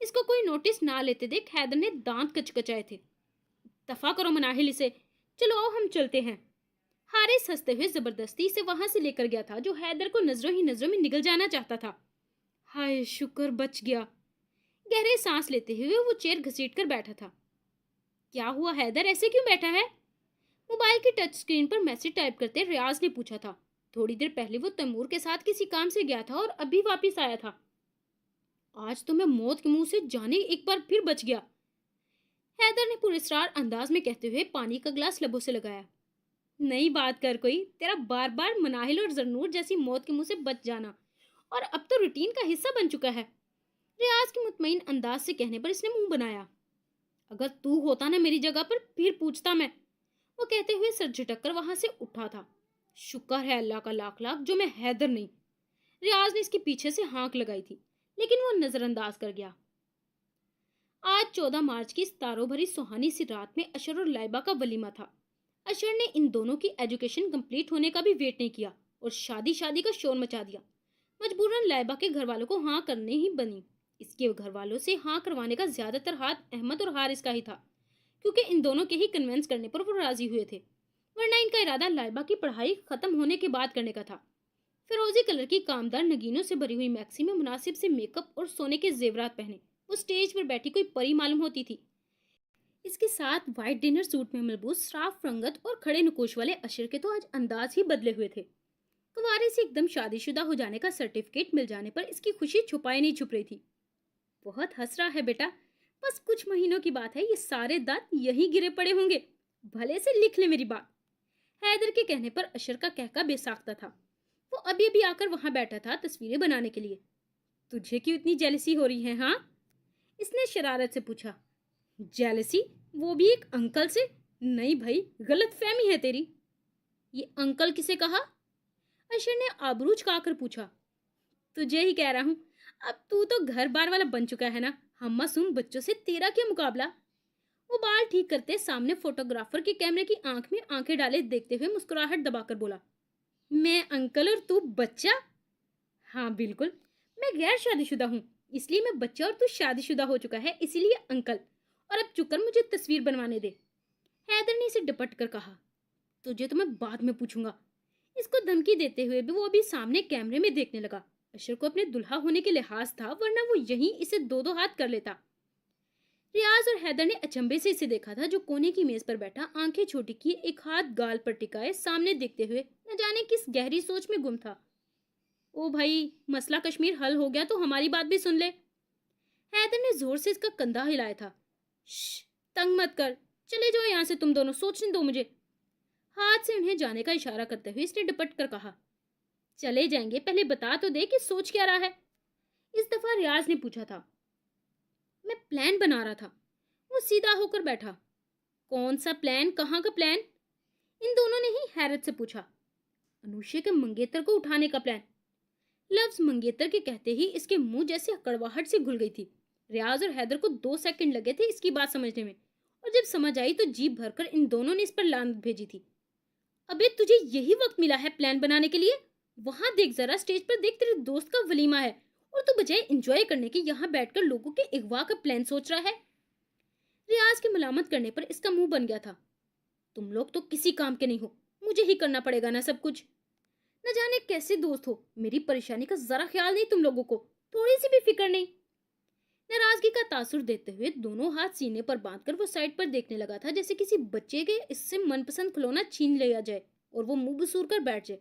اس کو کوئی نوٹس نہ لیتے دیکھ حیدر نے دانت کچکچائے تھے۔ دفع کرو مناہل اسے، چلو آؤ ہم چلتے ہیں۔ حارث ہنستے ہوئے زبردستی اسے وہاں سے لے کر گیا تھا جو حیدر کو نظروں ہی نظروں میں نگل جانا چاہتا تھا۔ ہائے شکر بچ گیا۔ گہرے سانس لیتے ہوئے وہ چیئر گھسیٹ کر بیٹھا تھا۔ کیا ہوا حیدر، ایسے کیوں بیٹھا ہے؟ موبائل کی ٹچ سکرین پر میسج ٹائپ کرتے ریاض نے پوچھا تھا۔ تھوڑی دیر پہلے وہ تیمور کے ساتھ کسی کام سے گیا تھا اور ابھی واپس آیا تھا۔ آج تو میں موت کے منہ سے جانے ایک بار پھر بچ گیا، حیدر نے پراسرار انداز میں کہتے ہوئے پانی کا گلاس لبوں سے لگایا۔ نئی بات کر کوئی، تیرا بار بار مناہل اور زرنور جیسی موت کے منہ سے بچ جانا اور اب تو روٹین کا حصہ بن چکا ہے، ریاض کے مطمئن انداز سے کہنے پر اس نے منہ بنایا۔ اگر تو ہوتا نا میری جگہ پر پھر پوچھتا میں، وہ کہتے ہوئے سر جھٹک کر وہاں سے اٹھا تھا۔ شکر ہے اللہ کا لاکھ لاکھ جو میں حیدر نہیں۔ ریاض نے اس کے پیچھے سے ہانک لگائی تھی لیکن وہ نظر انداز کر گیا۔ آج 14 مارچ کی ستاروں بھری سہانی سی رات میں اشر اور لائبہ کا ولیمہ تھا۔ اشر نے ان دونوں کی ایجوکیشن کمپلیٹ ہونے کا بھی ویٹ نہیں کیا اور شادی کا شور مچا دیا۔ مجبوراً لائبہ کے گھر والوں کو ہاں کرنے ہی بنی۔ اس کے گھر والوں سے ہاں کروانے کا زیادہ تر ہاتھ احمد اور حارث کا ہی تھا، کیونکہ ان دونوں کے ہی کنونس کرنے پر وہ راضی ہوئے تھے، ورنہ ان کا ارادہ لائبہ کی پڑھائی ختم ہونے کے بعد کرنے کا تھا۔ فیروزی کلر کی کامدار نگینوں سے بھری ہوئی میکسی میں مناسب سے میک اپ اور سونے کے زیورات پہنے وہ سٹیج پر بیٹھی کوئی پری معلوم ہوتی تھی۔ اس کے ساتھ وائٹ ڈنر سوٹ میں ملبوس صاف رنگت اور کھڑے نکوش والے اشر کے تو آج انداز ہی بدلے ہوئے تھے۔ کنوارے سے ایک دم شادی شدہ ہو جانے کا سرٹیفکیٹ مل جانے پر اس کی خوشی چھپائے نہیں چھپ رہی تھی۔ بہت ہنس رہا ہے بیٹا، بس کچھ مہینوں کی بات ہے، یہ سارے دانت یہی گرے پڑے ہوں گے، بھلے سے لکھ لے میری بات۔ حیدر کے کہنے پر اشر کا کہکا بے ساختہ تھا۔ وہ ابھی ابھی آ کر وہاں بیٹھا تھا تصویریں بنانے کے لیے۔ تجھے کیوں اتنی جیلسی ہو رہی ہے ہاں؟ اس نے شرارت سے پوچھا۔ جیلسی؟ وہ بھی ایک انکل سے؟ نہیں بھائی، غلط فہمی ہے تیری۔ یہ انکل کسے کہا؟ اشر نے آبرو چکا کر پوچھا۔ تجھے ہی کہہ رہا ہوں، اب تو گھر بار والا بن چکا ہے نا، ہم معصوم بچوں سے تیرا کیا مقابلہ؟ وہ بال ٹھیک کرتے سامنے فوٹوگرافر کے کیمرے کی آنکھ میں آنکھیں ڈالے دیکھتے ہوئے مسکراہٹ دبا کر بولا۔ میں انکل اور تو بچہ؟ ہاں بالکل، میں غیر شادی شدہ ہوں، اس لیے میں بچہ اور تو شادی شدہ ہو چکا ہے، اسی لیے انکل، اور اب چکر مجھے تصویر بنوانے دے۔ حیدر نے اسے ڈپٹ کر کہا۔ تجھے تو میں بعد میں پوچھوں گا۔ اس کو دھمکی دیتے ہوئے بھی وہ ابھی سامنے کیمرے میں دیکھنے لگا۔ اشر کو اپنے دلہا ہونے کے لحاظ تھا، ورنہ وہ یہیں اسے دو دو ہاتھ کر لیتا۔ ریاض اور حیدر نے اچنبے سے اسے دیکھا تھا جو کونے کی میز پر بیٹھا آنکھیں چھوٹی کیے ایک ہاتھ گال پر ٹکائے سامنے دیکھتے ہوئے نہ جانے کس گہری سوچ میں گم تھا۔ او بھائی، مسئلہ کشمیر حل ہو گیا تو ہماری بات بھی سن لے۔ حیدر نے زور سے اس کا کندھا ہلایا تھا۔ شش، تنگ مت کر، چلے جاؤ یہاں سے تم دونوں، سوچنے دو مجھے۔ ہاتھ سے انہیں جانے کا اشارہ کرتے ہوئے اس نے ڈپٹ کر کہا۔ چلے جائیں گے، پہلے بتا تو دے کہ سوچ کیا رہا ہے؟ اس دفعہ ریاض نے پوچھا تھا۔ میں پلان بنا رہا تھا۔ وہ سیدھا ہو کر بیٹھا۔ کون سا پلان؟ کہاں کا پلان؟ ان دونوں نے ہی حیرت سے پوچھا۔ انوشے کے منگیتر کو اٹھانے کا پلان۔ لفظ منگیتر کے کہتے ہی اس کے منہ جیسے کڑواہٹ سے گھل گئی تھی۔ ریاض اور حیدر کو 2 سیکنڈ لگے تھے اس کی بات سمجھنے میں، اور جب سمجھ آئی تو جیب بھر کر ان دونوں نے اس پر لعنت بھیجی تھی۔ ابے تجھے یہی وقت ملا ہے پلان بنانے کے لیے؟ وہاں دیکھ ذرا، سٹیج پر دیکھ، تیرے دوست کا ولیمہ ہے اور تو بجائے انجوائے کرنے کے یہاں بیٹھ کر لوگوں کے اغوا کا پلان سوچ رہا ہے۔ ریاض کی ملامت کرنے پر اس کا منہ بن گیا تھا۔ تم لوگ تو کسی کام کے نہیں ہو، مجھے ہی کرنا پڑے گا نا سب کچھ۔ نہ جانے کیسے دوست ہو، میری پریشانی کا ذرا خیال نہیں تم لوگوں کو، تھوڑی سی بھی فکر نہیں۔ ناراضگی کا تاثر دیتے ہوئے دونوں ہاتھ سینے پر باندھ کر وہ سائڈ پر دیکھنے لگا تھا جیسے کسی بچے کے اس سے من پسند کھلونا چھین لیا جائے اور وہ منہ بسور کر بیٹھ جائے۔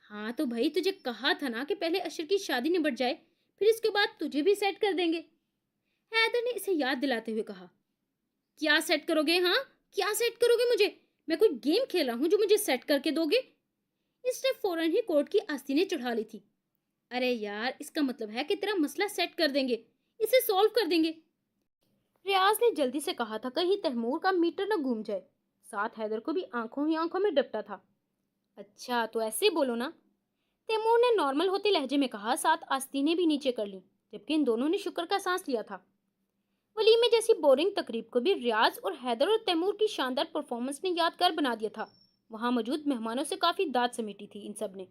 ہاں تو بھائی، تجھے کہا تھا نا کہ پہلے اشر کی شادی نبٹ جائے، پھر اس کے بعد تجھے بھی سیٹ کر دیں گے، حیدر نے اسے یاد دلاتے ہوئے کہا۔ کیا سیٹ کرو گے؟ ہاں کیا سیٹ کرو گے مجھے؟ میں کوئی گیم کھیل رہا ہوں جو مجھے سیٹ کر کے دو گے؟ اس نے فوراً ہی کورٹ کی آستینیں چڑھا لی تھی۔ ارے یار، اس کا مطلب ہے کہ تیرا مسئلہ سیٹ کر دیں گے، اسے سولو کر دیں گے، ریاض نے جلدی سے کہا تھا، کہیں تیمور کا میٹر نہ گھوم جائے۔ ساتھ حیدر کو بھی آنکھوں ہی آنکھوں میں ڈپٹا تھا۔ اچھا تو ایسے بولو نا، تیمور نے نارمل ہوتے لہجے میں کہا، ساتھ آستینیں بھی نیچے کر لیں، جبکہ ان دونوں نے شکر کا سانس لیا تھا۔ ولیمے جیسی بورنگ تقریب کو بھی ریاض اور حیدر اور تیمور کی شاندار پرفارمنس نے یادگار بنا دیا تھا۔ وہاں موجود مہمانوں سے کافی داد سمیٹی تھی ان سب نے،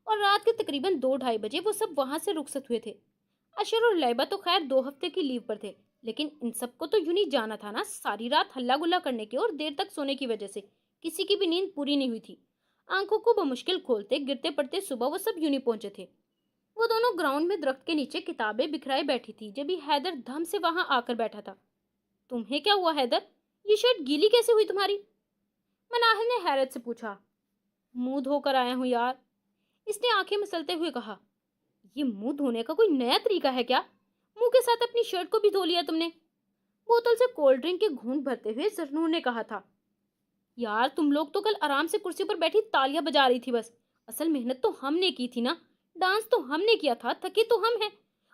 اور رات کے تقریباً 2-2:30 بجے وہ سب وہاں سے رخصت ہوئے تھے۔ اشر اور لیبا تو خیر 2 ہفتے کی لیو پر تھے، لیکن ان سب کو تو یوں نہیں جانا تھا نا، ساری رات ہلا گلا کرنے کے اور دیر تک سونے کی وجہ سے کسی کی بھی نیند پوری نہیں ہوئی تھی۔ آنکھوں کو بمشکل کھولتے گرتے پڑتے صبح وہ سب یوں نہیں پہنچے تھے۔ وہ دونوں گراؤنڈ میں درخت کے نیچے کتابیں بکھرائی بیٹھی تھی جب ہی حیدر دھم سے وہاں آ کر بیٹھا تھا۔ تمہیں کیا ہوا حیدر؟ یہ شرٹ گیلی کیسے ہوئی تمہاری؟ مناہل نے حیرت سے پوچھا۔ منہ دھو کر آیا ہوں یار، اس نے آنکھیں مسلتے ہوئے کہا۔ یہ منہ دھونے کا کوئی نیا طریقہ ہے کیا؟ منہ کے ساتھ اپنی شرٹ کو بھی دھو لیا تم نے؟ بوتل سے کولڈ ڈرنک کے گھونٹ بھرتے ہوئے زرنور نے کہا تھا۔ یار تم لوگ تو کل آرام سے کرسی پر بیٹھی تالیاں بجا رہی تھی، بس اصل محنت تو ہم نے کی تھی نا، ڈانس تو ہم نے کیا تھا، تھکے تو ہم ہیں۔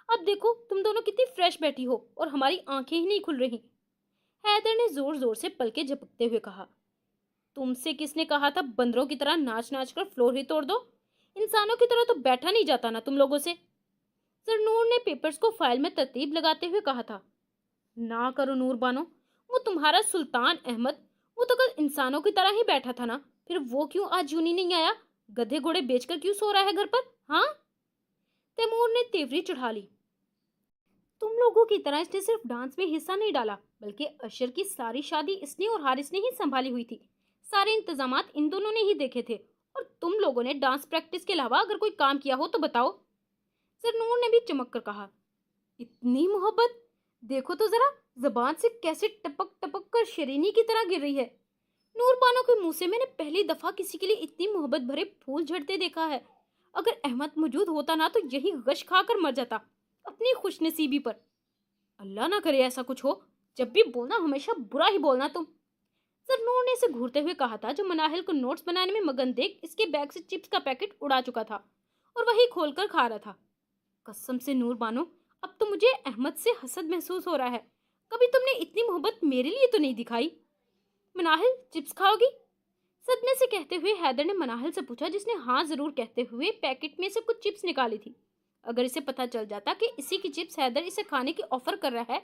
اب دیکھو تم دونوں کتنی فریش بیٹھی ہو اور ہماری آنکھیں ہی نہیں کھل رہی۔ حیدر نے زور زور سے پلکیں جھپکتے ہوئے کہا۔ تم سے کس نے کہا تھا بندروں کی طرح ناچ ناچ کر فلور ہی توڑ دو؟ انسانوں کی طرح تو بیٹھا نہیں جاتا نا تم لوگوں سے۔ زرنور نے پیپرز کو فائل میں ترتیب لگاتے ہوئے کہا تھا۔ نہ کرو نور بانو، وہ تمہارا سلطان احمد، وہ تو کل انسانوں کی طرح ہی بیٹھا تھا نا، پھر وہ کیوں آج یونی نہیں آیا؟ گدھے گھوڑے بیچ کر کیوں سو رہا ہے گھر پر؟ ہاں؟ تیمور نے تیوری چڑھا لی۔ تم لوگوں کی طرح اس نے صرف ڈانس میں حصہ نہیں ڈالا، بلکہ اشر کی ساری شادی اس نے اور حارث نے ہی سنبھالی ہوئی تھی۔ سارے انتظامات ان دونوں نے ہی دیکھے تھے، اور تم لوگوں نے ڈانس پریکٹس کے علاوہ اگر کوئی کام کیا ہو تو بتاؤ۔ زرنور نے بھی چمک کر کہا۔ اتنی محبت؟ دیکھو تو ذرا زبان سے کیسے ٹپک ٹپک کر شیرینی کی طرح گر رہی ہے۔ نور بانو کے منہ سے میں نے پہلی دفعہ کسی کے لیے اتنی محبت بھرے پھول جھڑتے دیکھا ہے۔ اگر احمد موجود ہوتا نا تو یہی غش کھا کر مر جاتا اپنی خوش نصیبی پر۔ اللہ نہ کرے ایسا کچھ ہو، جب بھی بولنا ہمیشہ برا ہی بولنا تم۔ زرنور نے اسے گھورتے ہوئے کہا تھا، جو مناہل کو نوٹس بنانے میں مگن دیکھ اس کے بیگ سے چپس کا پیکٹ اڑا چکا تھا اور وہی کھول کر کھا رہا تھا۔ قسم سے نور بانو، اب تو مجھے احمد سے حسد محسوس ہو رہا ہے، کبھی تم نے اتنی محبت میرے لیے تو نہیں دکھائی۔ مناہل چپس کھاؤ گی؟ صدمے سے کہتے ہوئے حیدر نے مناہل سے پوچھا، جس نے ہاں ضرور کہتے ہوئے پیکٹ میں سے کچھ چپس نکالی تھی۔ اگر اسے پتا چل جاتا کہ اسی کی چپس حیدر اسے کھانے کی آفر کر رہا ہے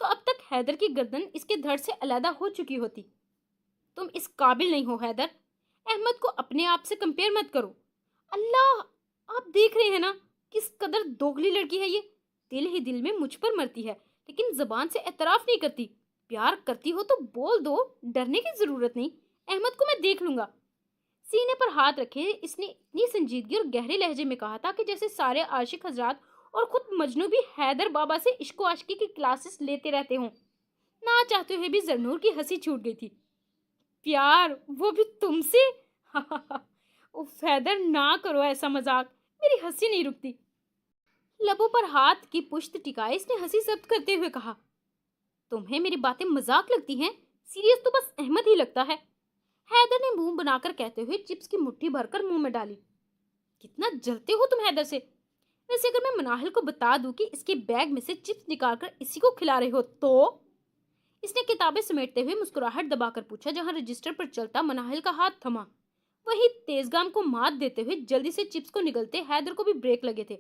تو اب تک حیدر کی گردن اس کے دھڑ سے علیحدہ ہو چکی ہوتی۔ تم اس قابل نہیں ہو حیدر، احمد کو اپنے آپ سے کمپیئر مت کرو۔ اللہ، آپ دیکھ رہے ہیں نا کس قدر دوگلی لڑکی ہے یہ، دل ہی دل میں مجھ پر مرتی ہے لیکن زبان سے اعتراف نہیں کرتی۔ پیار کرتی ہو تو بول دو، ڈرنے کی ضرورت نہیں، احمد کو میں دیکھ لوں گا۔ سینے پر ہاتھ رکھے اس نے اتنی سنجیدگی اور گہرے لہجے میں کہا تھا کہ جیسے سارے عاشق حضرات اور خود مجنو بھی حیدر بابا سے عشق و عاشقی کی کلاسز لیتے رہتے ہوں۔ نہ چاہتے ہوئے بھی زرنور کی ہنسی چھوٹ گئی تھی۔ پیار، وہ بھی تم سے؟ اف حیدر، نہ کرو ایسا مذاق، میری ہنسی نہیں رکتی۔ لبوں پر ہاتھ کی پشت ٹکائے اس نے ہنسی ضبط کرتے ہوئے کہا۔ تمہیں میری باتیں مذاق لگتی ہیں؟ سیریس تو بس احمد ہی لگتا ہے۔ حیدر نے منہ بنا کر کہتے ہوئے چپس کی مٹھی بھر کر منہ میں ڈالی۔ کتنا جلتے ہو تم حیدر سے؟ ویسے اگر میں مناہل کو بتا دوں کہ اس کے بیگ میں سے چپس نکال کر اسی کو کھلا رہے ہو تو؟ اس نے کتابیں سمیٹتے ہوئے مسکراہٹ دبا کر پوچھا۔ جہاں رجسٹر پر چلتا مناہل کا ہاتھ تھما، وہی تیز گام کو مات دیتے ہوئے جلدی سے چپس کو نگلتے حیدر کو بھی بریک لگے تھے۔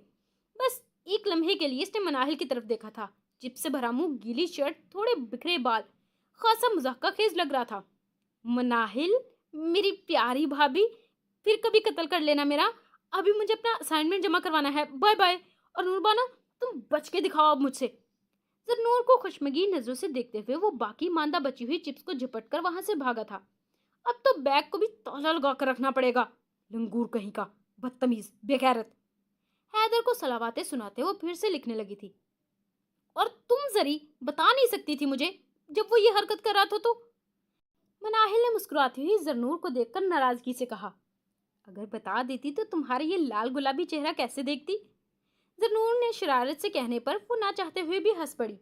بس ایک لمحے کے لیے اس نے مناہل کی طرف دیکھا تھا۔ چپس سے بھرا منہ، گیلی شرٹ، تھوڑے بکھرے بال، خاصا مضحکہ خیز لگ رہا تھا۔ مناہل، میری پیاری بھابھی، پھر کبھی قتل کر لینا میرا، ابھی مجھے اپنا اسائنمنٹ جمع کروانا ہے، بائے بائے۔ اور نوربانہ، تم بچ کے دکھاؤ اب مجھ سے۔ زرنور کو خشمگین نظروں سے دیکھتے ہوئے وہ باقی ماندہ بچی ہوئی چپس کو جھپٹ کر وہاں سے بھاگا تھا۔ اب تو بیگ کو بھی تالا لگا کر رکھنا پڑے گا، لنگور کہیں کا، بدتمیز، بے غیرت۔ حیدر کو صلواتیں سناتے وہ پھر سے لکھنے لگی تھی۔ اور تم زری بتا نہیں سکتی تھی مجھے جب وہ یہ حرکت کر رہا تھا تو؟ مناہل نے مسکراتی ہوئی زرنور کو دیکھ کر ناراضگی سے کہا۔ اگر بتا دیتی تو تمہارا یہ لال گلابی چہرہ کیسے دیکھتی؟ زرنور نے شرارت سے کہنے پر وہ نہ چاہتے ہوئے بھی ہنس پڑی۔